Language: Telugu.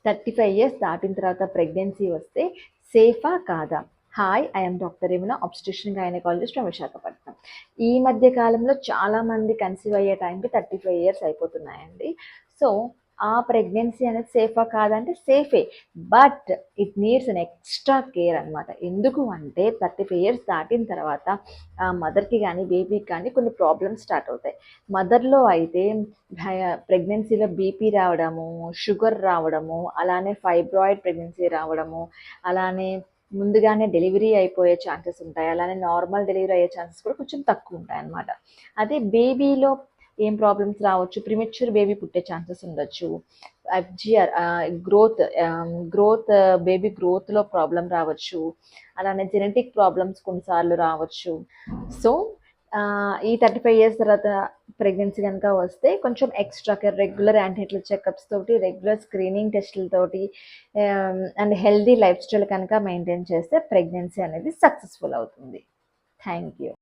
35 ఇయర్స్ దాటిన తర్వాత ప్రెగ్నెన్సీ వస్తే సేఫా కాదా? Hi, I'm doctor Yamuna, obstetrician gynaecologist from Visakhapatnam. ఈ మధ్య కాలంలో చాలామంది కన్సీవ్ అయ్యే టైంకి 35 ఇయర్స్ అయిపోతున్నాయండి. సో ఆ ప్రెగ్నెన్సీ అనేది సేఫా కాదంటే సేఫే, but it needs an extra care అనమాట. ఎందుకు అంటే 35 ఇయర్స్ దాటిన తర్వాత మదర్కి కానీ బేబీకి కానీ కొన్ని ప్రాబ్లమ్స్ స్టార్ట్ అవుతాయి. మదర్లో అయితే ప్రెగ్నెన్సీలో బీపీ రావడము, షుగర్ రావడము, అలానే ఫైబ్రాయిడ్ ప్రెగ్నెన్సీ రావడము, అలానే ముందుగానే డెలివరీ అయిపోయే ఛాన్సెస్ ఉంటాయి. అలానే నార్మల్ డెలివరీ అయ్యే ఛాన్సెస్ కూడా కొంచెం తక్కువ ఉంటాయి అన్నమాట. అదే బేబీలో ఏం ప్రాబ్లమ్స్ రావచ్చు, ప్రిమెచ్యూర్ బేబీ పుట్టే ఛాన్సెస్ ఉండొచ్చు, ఎఫ్జిఆర్ గ్రోత్ బేబీ గ్రోత్లో ప్రాబ్లం రావచ్చు, అలానే జెనెటిక్ ప్రాబ్లమ్స్ కొన్నిసార్లు రావచ్చు. సో ఈ 35 ఇయర్స్ తర్వాత ప్రెగ్నెన్సీ కనుక వస్తే కొంచెం extra care, regular antenatal checkups తోటి, రెగ్యులర్ స్క్రీనింగ్ టెస్టులతోటి అండ్ హెల్దీ లైఫ్ స్టైల్ కనుక మెయింటైన్ చేస్తే ప్రెగ్నెన్సీ అనేది సక్సెస్ఫుల్ అవుతుంది. Thank you.